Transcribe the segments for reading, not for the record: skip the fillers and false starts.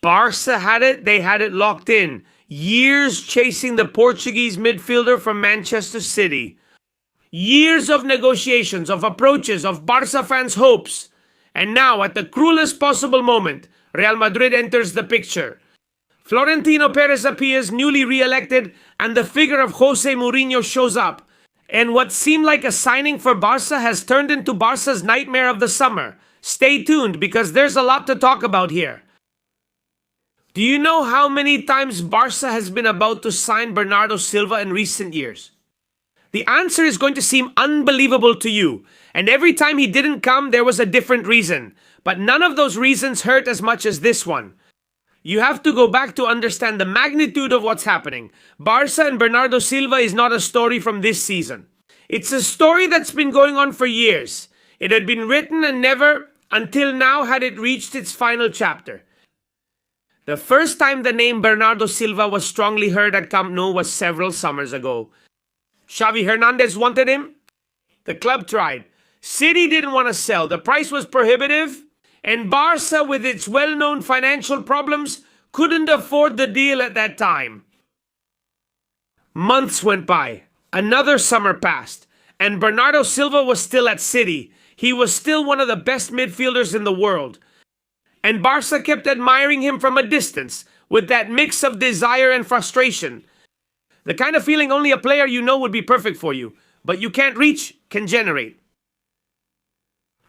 Barça had it, they had it locked in. Years chasing the Portuguese midfielder from Manchester City. Years of negotiations, of approaches, of Barça fans' hopes. And now, at the cruelest possible moment, Real Madrid enters the picture. Florentino Perez appears, newly re-elected, and the figure of Jose Mourinho shows up. And what seemed like a signing for Barça has turned into Barça's nightmare of the summer. Stay tuned, because there's a lot to talk about here. Do you know how many times Barça has been about to sign Bernardo Silva in recent years? The answer is going to seem unbelievable to you. And every time he didn't come, there was a different reason. But none of those reasons hurt as much as this one. You have to go back to understand the magnitude of what's happening. Barça and Bernardo Silva is not a story from this season. It's a story that's been going on for years. It had been written and never, until now, had it reached its final chapter. The first time the name Bernardo Silva was strongly heard at Camp Nou was several summers ago. Xavi Hernandez wanted him. The club tried. City didn't want to sell. The price was prohibitive. And Barça, with its well-known financial problems, couldn't afford the deal at that time. Months went by. Another summer passed. And Bernardo Silva was still at City. He was still one of the best midfielders in the world. And Barça kept admiring him from a distance, with that mix of desire and frustration. The kind of feeling only a player you know would be perfect for you, but you can't reach, can generate.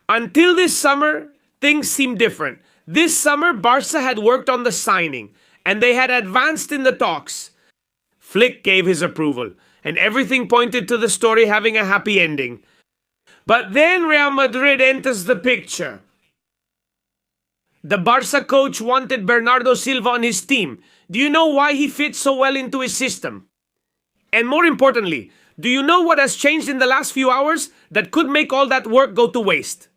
Until this summer, things seemed different. This summer, Barça had worked on the signing, and they had advanced in the talks. Flick gave his approval, and everything pointed to the story having a happy ending. But then Real Madrid enters the picture. The Barça coach wanted Bernardo Silva on his team. Do you know why he fits so well into his system? And more importantly, do you know what has changed in the last few hours that could make all that work go to waste?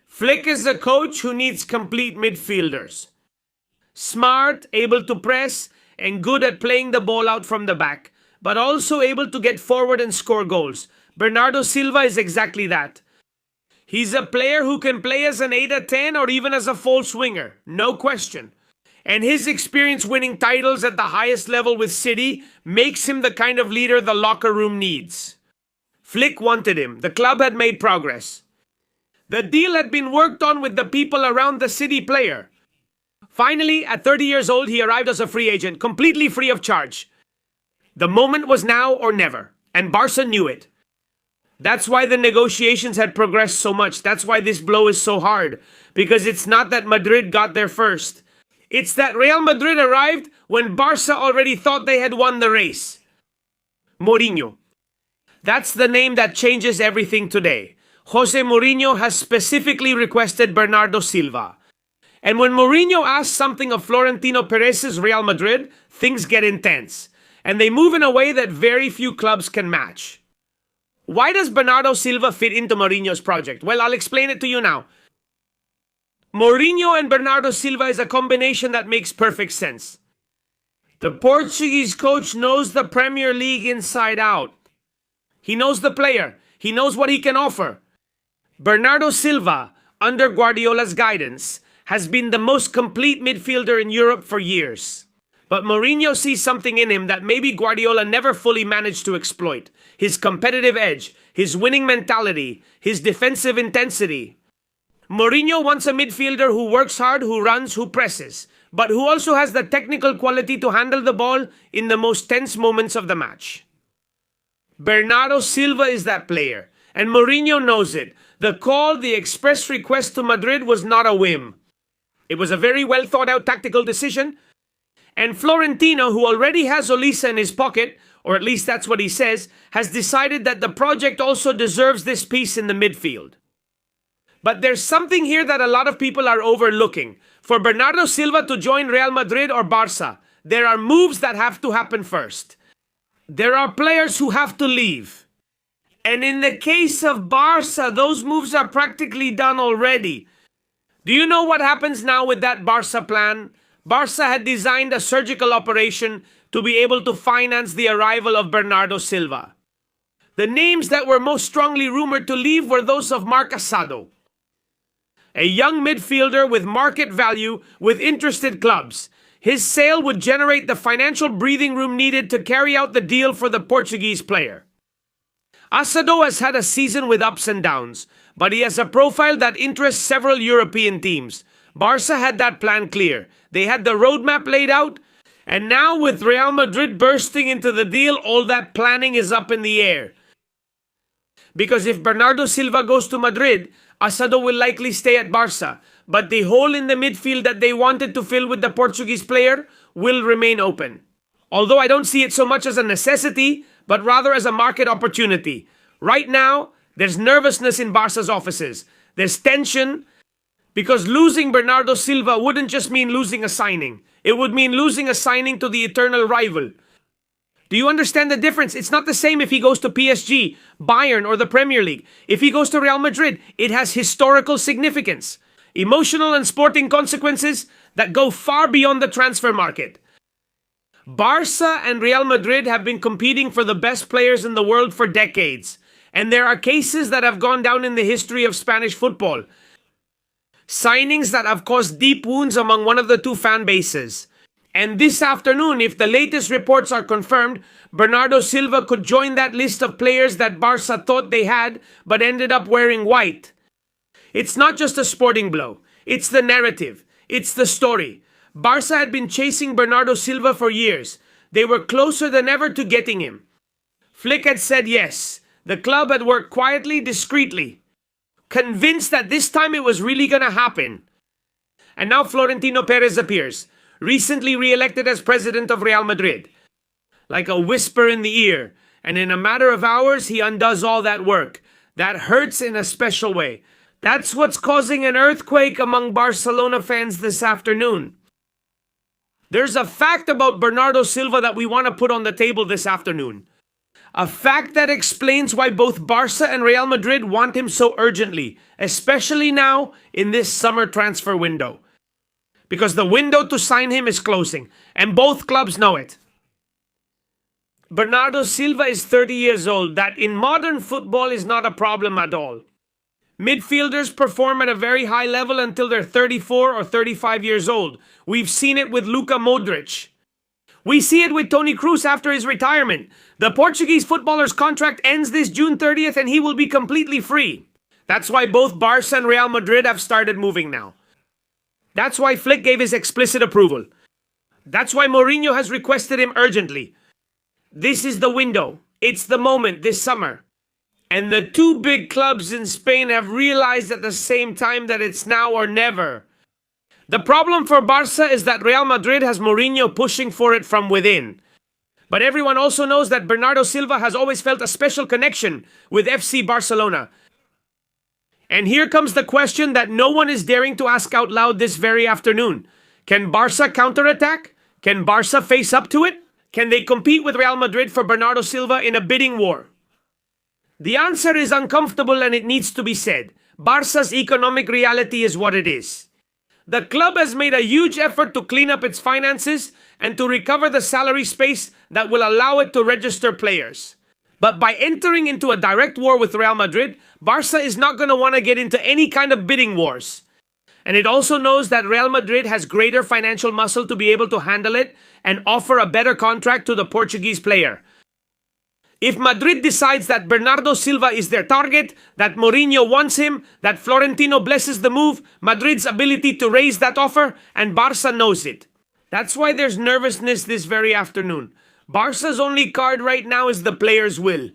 Flick is a coach who needs complete midfielders. Smart, able to press, and good at playing the ball out from the back, but also able to get forward and score goals. Bernardo Silva is exactly that. He's a player who can play as an 8 or 10 or even as a false winger, no question. And his experience winning titles at the highest level with City makes him the kind of leader the locker room needs. Flick wanted him. The club had made progress. The deal had been worked on with the people around the City player. Finally, at 30 years old, he arrived as a free agent, completely free of charge. The moment was now or never, and Barça knew it. That's why the negotiations had progressed so much. That's why this blow is so hard. Because it's not that Madrid got there first. It's that Real Madrid arrived when Barça already thought they had won the race. Mourinho. That's the name that changes everything today. Jose Mourinho has specifically requested Bernardo Silva. And when Mourinho asks something of Florentino Perez's Real Madrid, things get intense. And they move in a way that very few clubs can match. Why does Bernardo Silva fit into Mourinho's project? Well, I'll explain it to you now. Mourinho and Bernardo Silva is a combination that makes perfect sense. The Portuguese coach knows the Premier League inside out. He knows the player. He knows what he can offer. Bernardo Silva, under Guardiola's guidance, has been the most complete midfielder in Europe for years. But Mourinho sees something in him that maybe Guardiola never fully managed to exploit. His competitive edge, his winning mentality, his defensive intensity. Mourinho wants a midfielder who works hard, who runs, who presses, but who also has the technical quality to handle the ball in the most tense moments of the match. Bernardo Silva is that player, and Mourinho knows it. The call, the express request to Madrid was not a whim. It was a very well thought out tactical decision. And Florentino, who already has Olisa in his pocket, or at least that's what he says, has decided that the project also deserves this piece in the midfield. But there's something here that a lot of people are overlooking. For Bernardo Silva to join Real Madrid or Barça, there are moves that have to happen first. There are players who have to leave. And in the case of Barça, those moves are practically done already. Do you know what happens now with that Barça plan? Barça had designed a surgical operation to be able to finance the arrival of Bernardo Silva. The names that were most strongly rumored to leave were those of Marc Asado. A young midfielder with market value with interested clubs. His sale would generate the financial breathing room needed to carry out the deal for the Portuguese player. Asado has had a season with ups and downs, but he has a profile that interests several European teams. Barça had that plan clear. They had the roadmap laid out, and now with Real Madrid bursting into the deal, all that planning is up in the air. Because if Bernardo Silva goes to Madrid, Asado will likely stay at Barça, but the hole in the midfield that they wanted to fill with the Portuguese player will remain open. Although I don't see it so much as a necessity, but rather as a market opportunity. Right now, there's nervousness in Barça's offices. There's tension, because losing Bernardo Silva wouldn't just mean losing a signing. It would mean losing a signing to the eternal rival. Do you understand the difference? It's not the same if he goes to PSG, Bayern, or the Premier League. If he goes to Real Madrid, it has historical significance. Emotional and sporting consequences that go far beyond the transfer market. Barça and Real Madrid have been competing for the best players in the world for decades. And there are cases that have gone down in the history of Spanish football. Signings that have caused deep wounds among one of the two fan bases. And this afternoon, if the latest reports are confirmed, Bernardo Silva could join that list of players that Barça thought they had, but ended up wearing white. It's not just a sporting blow. It's the narrative. It's the story. Barça had been chasing Bernardo Silva for years. They were closer than ever to getting him. Flick had said yes. The club had worked quietly, discreetly, convinced that this time it was really going to happen. And now Florentino Perez appears, recently re-elected as president of Real Madrid. Like a whisper in the ear, and in a matter of hours he undoes all that work. That hurts in a special way. That's what's causing an earthquake among Barcelona fans this afternoon. There's a fact about Bernardo Silva that we want to put on the table this afternoon. A fact that explains why both Barça and Real Madrid want him so urgently, especially now in this summer transfer window. Because the window to sign him is closing, and both clubs know it. Bernardo Silva is 30 years old. That in modern football is not a problem at all. Midfielders perform at a very high level until they're 34 or 35 years old. We've seen it with Luka Modric. We see it with Toni Kroos after his retirement. The Portuguese footballer's contract ends this June 30th and he will be completely free. That's why both Barça and Real Madrid have started moving now. That's why Flick gave his explicit approval. That's why Mourinho has requested him urgently. This is the window. It's the moment this summer. And the two big clubs in Spain have realized at the same time that it's now or never. The problem for Barça is that Real Madrid has Mourinho pushing for it from within. But everyone also knows that Bernardo Silva has always felt a special connection with FC Barcelona. And here comes the question that no one is daring to ask out loud this very afternoon. Can Barça counterattack? Can Barça face up to it? Can they compete with Real Madrid for Bernardo Silva in a bidding war? The answer is uncomfortable and it needs to be said. Barça's economic reality is what it is. The club has made a huge effort to clean up its finances and to recover the salary space that will allow it to register players. But by entering into a direct war with Real Madrid, Barça is not going to want to get into any kind of bidding wars. And it also knows that Real Madrid has greater financial muscle to be able to handle it and offer a better contract to the Portuguese player. If Madrid decides that Bernardo Silva is their target, that Mourinho wants him, that Florentino blesses the move, Madrid's ability to raise that offer, and Barça knows it. That's why there's nervousness this very afternoon. Barça's only card right now is the player's will.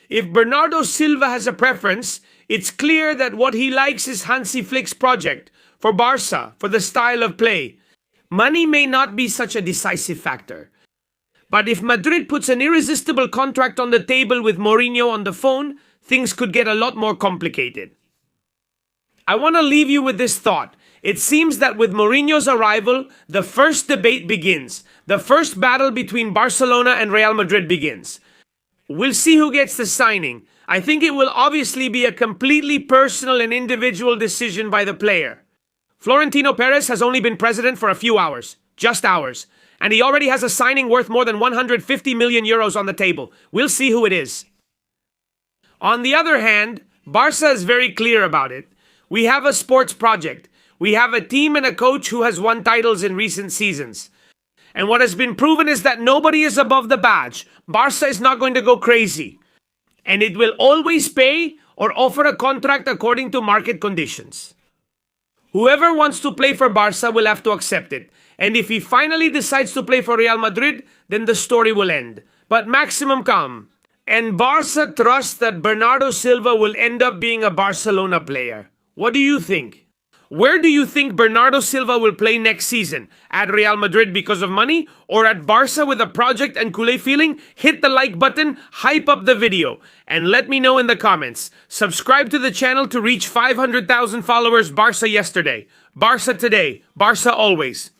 If Bernardo Silva has a preference, it's clear that what he likes is Hansi Flick's project, for Barça, for the style of play. Money may not be such a decisive factor. But if Madrid puts an irresistible contract on the table with Mourinho on the phone, things could get a lot more complicated. I want to leave you with this thought. It seems that with Mourinho's arrival, the first debate begins. The first battle between Barcelona and Real Madrid begins. We'll see who gets the signing. I think it will obviously be a completely personal and individual decision by the player. Florentino Perez has only been president for a few hours. Just hours. And he already has a signing worth more than 150 million euros on the table. We'll see who it is. On the other hand, Barça is very clear about it. We have a sports project. We have a team and a coach who has won titles in recent seasons. And what has been proven is that nobody is above the badge. Barça is not going to go crazy. And it will always pay or offer a contract according to market conditions. Whoever wants to play for Barça will have to accept it. And if he finally decides to play for Real Madrid, then the story will end. But maximum calm. And Barça trusts that Bernardo Silva will end up being a Barcelona player. What do you think? Where do you think Bernardo Silva will play next season? At Real Madrid because of money? Or at Barça with a project and culé feeling? Hit the like button, hype up the video, and let me know in the comments. Subscribe to the channel to reach 500,000 followers. Barça yesterday, Barça today, Barça always.